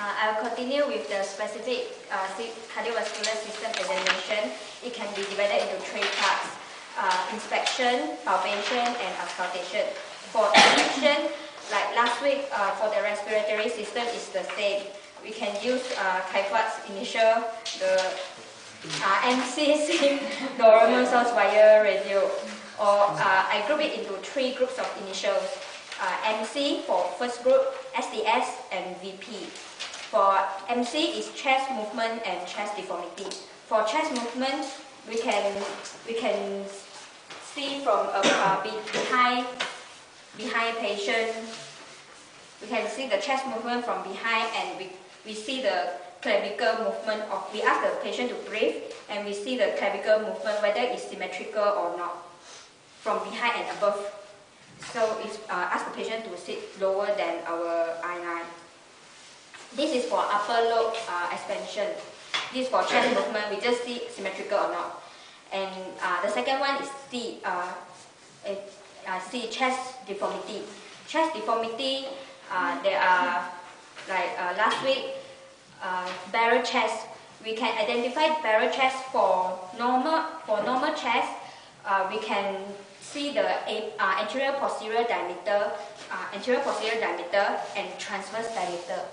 I'll continue with the specific cardiovascular system examination. It can be divided into three parts: inspection, palpation, and auscultation. For inspection, like last week, for the respiratory system is the same. We can use Kaifat's initial, the MC normal source via radio, or I group it into three groups of initials. MC for first group, SDS, and VP. For MC is chest movement and chest deformity. For chest movement, we can see from behind patient. We can see the chest movement from behind, and we see the clavicle movement of. We ask the patient to breathe, and we see the clavicle movement whether it's symmetrical or not from behind and above. So it's ask the patient to sit lower than our eye line. This is for upper lobe expansion. This is for chest movement. We just see symmetrical or not. And the second one is C, chest deformity. Chest deformity, there are like last week, barrel chest. We can identify barrel chest for normal chest. We can see the anterior posterior diameter, and transverse diameter.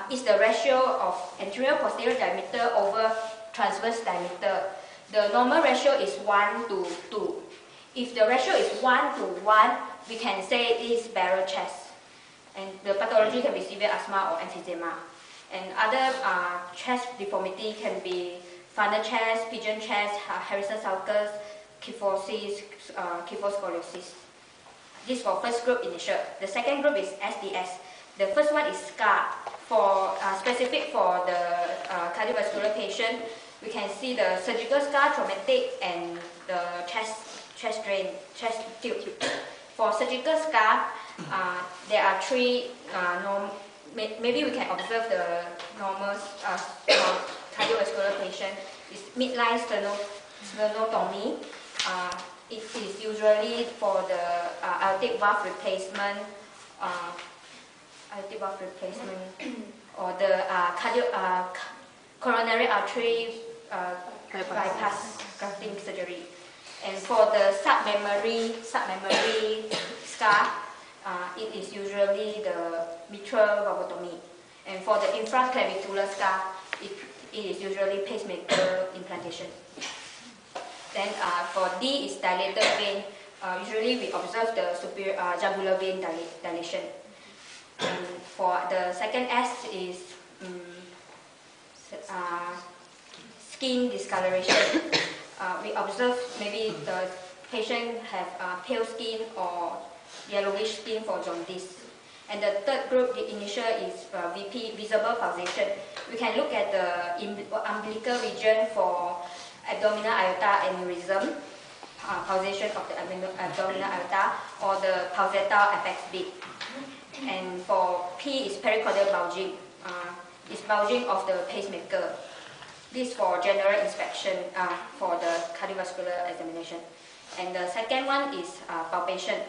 Is the ratio of anterior posterior diameter over transverse diameter. The normal ratio is 1 to 2. If the ratio is 1 to 1, we can say it is barrel chest. And the pathology can be severe asthma or emphysema. And other chest deformity can be funnel chest, pigeon chest, Harrison-Sulcus, kyphosis, kyphoscoliosis. This for first group initial. The second group is SDS. The first one is scar. For specific for the cardiovascular patient, we can see the surgical scar, traumatic, and the chest tube. For surgical scar, there are three. Maybe we can observe the normal cardiovascular patient is midline sternotomy. It is usually for the aortic valve replacement. Or the coronary artery bypass grafting surgery. And for the submammary scar, it is usually the mitral valvotomy. And for the infraclavicular scar, it is usually pacemaker implantation. Then for D is dilated vein. Usually we observe the superior jugular vein dilation. And for the second S is skin discoloration. We observe maybe the patient have pale skin or yellowish skin for jaundice. And the third group, the initial is VP, visible pulsation. We can look at the umbilical region for abdominal aorta aneurysm, pulsation of the abdominal aorta, or the pulsatal apex beat. And for P is pericardial bulging. It's bulging of the pacemaker. This for general inspection for the cardiovascular examination. And the second one is palpation.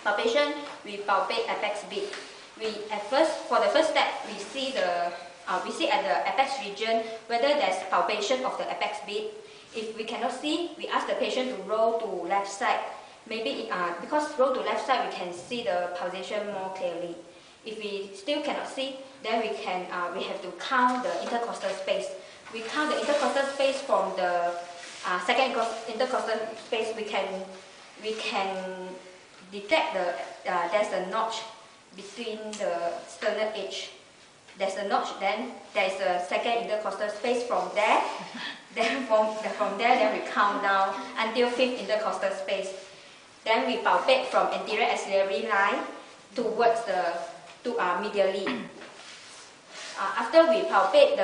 Palpation, we palpate apex beat. For the first step, we see at the apex region whether there's palpation of the apex beat. If we cannot see, we ask the patient to roll to left side. Maybe because roll to left side, we can see the pulsation more clearly. If we still cannot see, then we have to count the intercostal space. We count the intercostal space from the second intercostal space. We can detect there's a notch between the sternal edge. There's a notch. Then there's a second intercostal space from there. Then from there, then we count down until fifth intercostal space. Then we palpate from anterior axillary line towards medially. After we palpate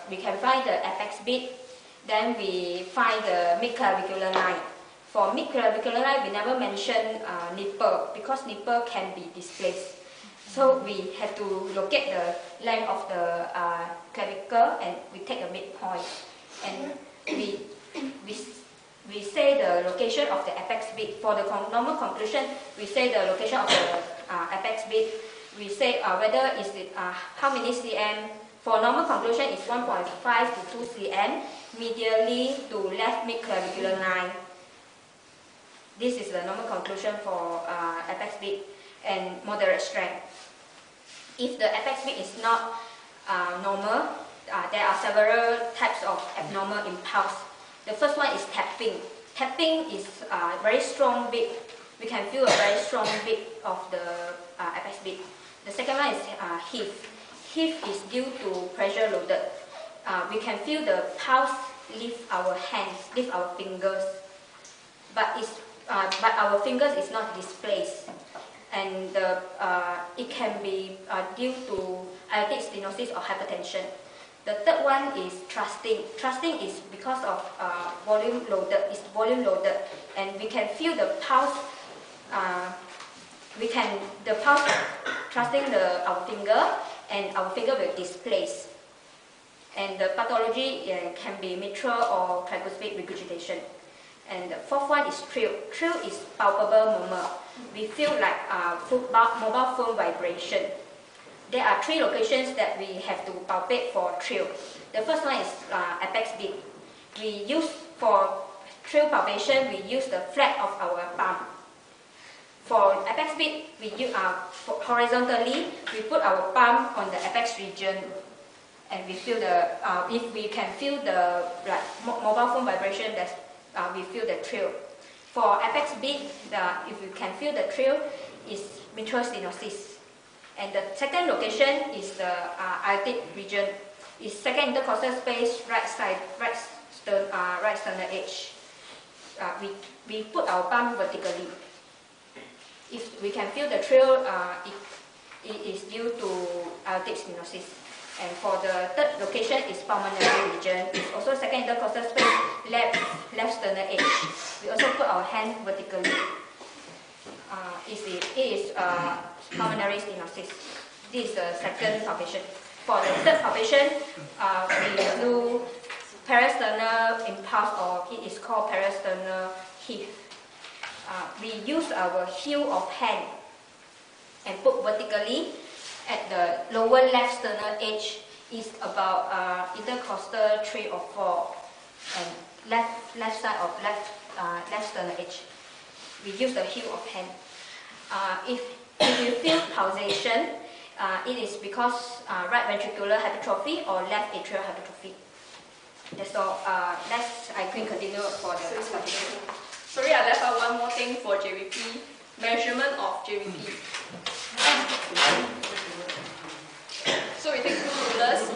we can find the apex beat. Then we find the mid-clavicular line. For mid-clavicular line, we never mention nipple because nipple can be displaced. So we have to locate the length of the clavicle, and we take a midpoint. And we say the location of the apex beat. For the normal conclusion, we say the location of the apex beat we say whether is it how many cm. For normal conclusion is 1.5 to 2 cm medially to left mid-clavicular line. This is the normal conclusion for apex beat and moderate strength. If the apex beat is not normal, there are several types of abnormal impulse. The first one is tapping. Tapping is very strong beat. We can feel a very strong beat of the apex beat. The second one is heave. Heave is due to pressure loaded. We can feel the pulse leave our hands, leave our fingers, but our fingers is not displaced, and it can be due to aortic stenosis or hypertension. The third one is thrusting. Thrusting is because of volume loaded. It's volume loaded, and we can feel the pulse. The pulse thrusting our finger, and our finger will displace. And the pathology can be mitral or tricuspid regurgitation. And the fourth one is trill. Trill is palpable murmur. We feel like mobile phone vibration. There are three locations that we have to palpate for trill. The first one is apex beat. We use for trill palpation, we use the flat of our palm. For apex beat, we use horizontally, we put our palm on the apex region, and we feel the if we can feel the mobile phone vibration, that's we feel the trill. For apex beat, if you can feel the trill, is mitral stenosis. And the second location is the aortic region. Is second intercostal space, right side, right sternal edge. We put our palm vertically. If we can feel the trill, it is due to aortic stenosis. And for the third location is pulmonary region. It's also second intercostal space, left sternal edge. We also put our hand vertically. It is pulmonary stenosis. This is the second palpation. For the third palpation, we do parasternal impulse, or it is called parasternal heave. We use our heel of hand and put vertically at the lower left sternal edge. Is about intercostal 3 or 4, and left side of left sternal edge. We use the heel of hand. If you feel pulsation, it is because right ventricular hypertrophy or left atrial hypertrophy. That's all. I can continue for the palpation. Sorry, I left out one more thing for JVP. Measurement of JVP. So we take two rulers.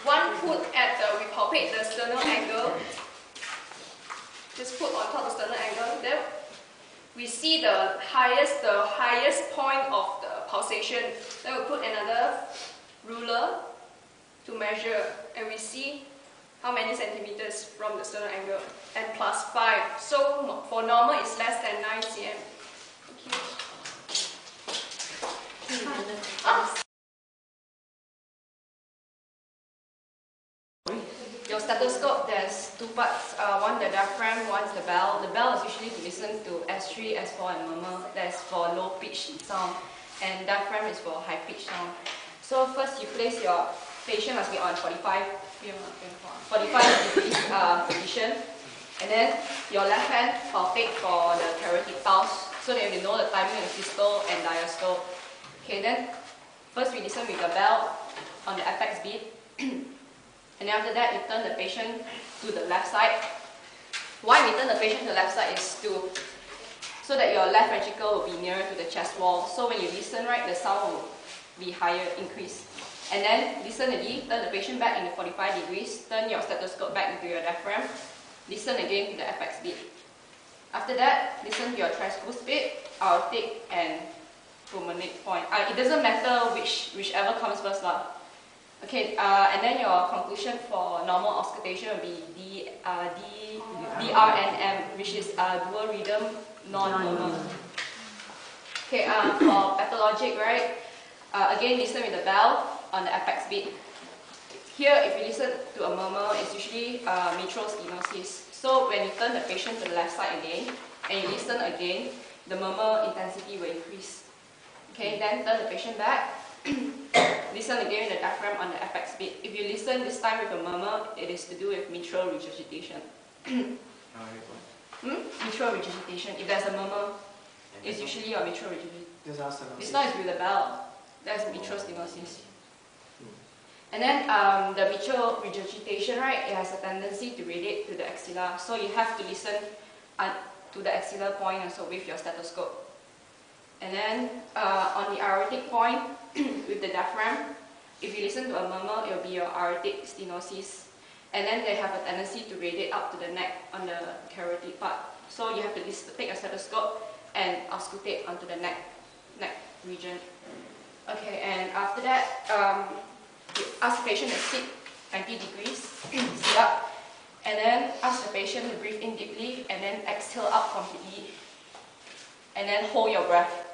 One put at we palpate the sternal angle. Just put on top of the sternal angle. Then we see the highest point of the pulsation. Then we put another ruler to measure, and we see how many centimeters from the sternal angle, and +5. So for normal, it's less than 9 cm. Your stethoscope, there's two parts. One the diaphragm, one's the bell. The bell is usually to listen to S3, S4 and murmur. That's for low pitch sound. And diaphragm is for high pitch sound. So first you place your patient must be on 45 degrees position. And then your left hand palpate for the carotid pulse, so that you know the timing of systole and diastole. Okay, then first we listen with the bell on the apex beat. And then after that, you turn the patient to the left side. Why we turn the patient to the left side is so that your left ventricle will be nearer to the chest wall. So when you listen, right, the sound will be higher, increase. And then listen again, turn the patient back into 45 degrees, turn your stethoscope back into your diaphragm, listen again to the apex beat. After that, listen to your tricuspid, aortic, and pulmonary point. It doesn't matter whichever comes first lah. Okay, and then your conclusion for normal auscultation will be DRNM, which is dual rhythm non-murmur. Okay, for pathologic, right? Again, listen with the bell on the apex beat. Here, if you listen to a murmur, it's usually mitral stenosis. So when you turn the patient to the left side again, and you listen again, the murmur intensity will increase. Okay, then turn the patient back. Listen again with the diaphragm on the apex beat. If you listen this time with a murmur, it is to do with mitral regurgitation. Mitral regurgitation. If there's a murmur, it's usually a mitral regurgitation. This one is with the bell. That's mitral stenosis. And then the mitral regurgitation, right, it has a tendency to radiate to the axilla. So you have to listen to the axilla point also with your stethoscope. And then on the aortic point with the diaphragm, if you listen to a murmur, it will be your aortic stenosis. And then they have a tendency to radiate up to the neck on the carotid part. So you have to take a stethoscope and auscultate onto the neck region. Okay, and after that, you ask the patient to sit 90 degrees, sit up, and then ask the patient to breathe in deeply, and then exhale out completely, and then hold your breath.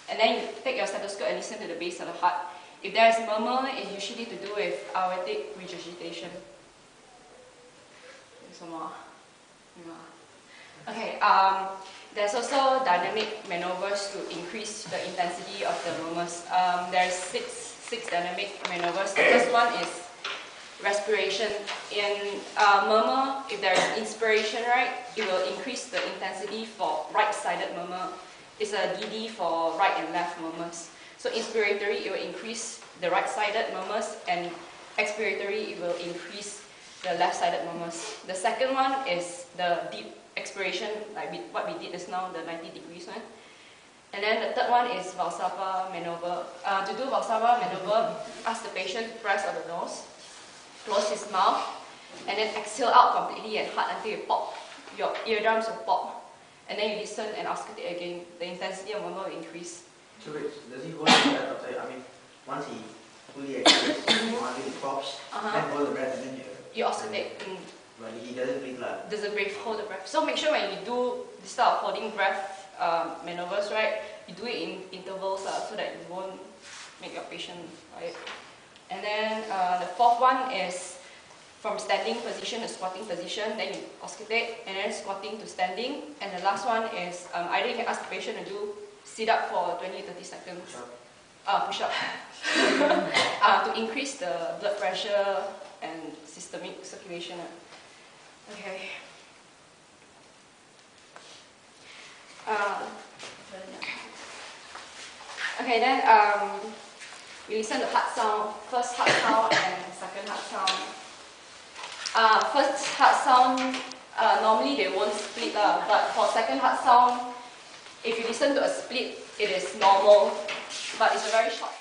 And then you take your stethoscope and listen to the base of the heart. If there is murmur, it's usually to do with aortic regurgitation. Some more. Okay, there's also dynamic maneuvers to increase the intensity of the murmurs. There's six dynamic maneuvers. The first one is respiration. In murmur, if there is inspiration, right, it will increase the intensity for right-sided murmur. It's a DD for right and left murmurs. So inspiratory, it will increase the right-sided murmurs, and expiratory, it will increase the left-sided murmurs. The second one is the deep expiration, like what we did just now, the 90 degrees one. And then the third one is Valsalva maneuver. To do Valsalva maneuver, ask the patient to press on the nose, close his mouth, and then exhale out completely and hard until you pop. Your eardrums will pop. And then you listen and auscultate again. The intensity of murmur will increase. So wait, does he hold the breath outside? I mean, once he fully exhales, until he pops, then hold the breath and then you auscultate. But he doesn't breathe lah. Doesn't breathe, hold the breath. So make sure when you do this type of holding breath maneuvers, right, you do it in intervals so that you won't make your patient quiet. And then the fourth one is from standing position to squatting position, then you auscultate, and then squatting to standing. And the last one is either you can ask the patient to do sit up for 20-30 seconds. Push up. To increase the blood pressure and systemic circulation. Okay. Okay, then we listen to heart sound, first heart sound and second heart sound. First heart sound, normally they won't split, but for second heart sound, if you listen to a split, it is normal, but it's a very short.